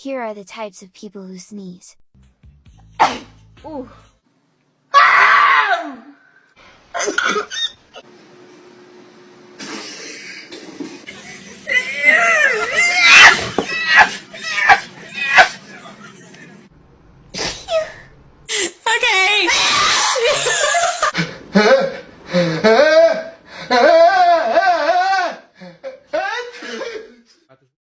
Here are the types of people who sneeze. Ooh. Okay.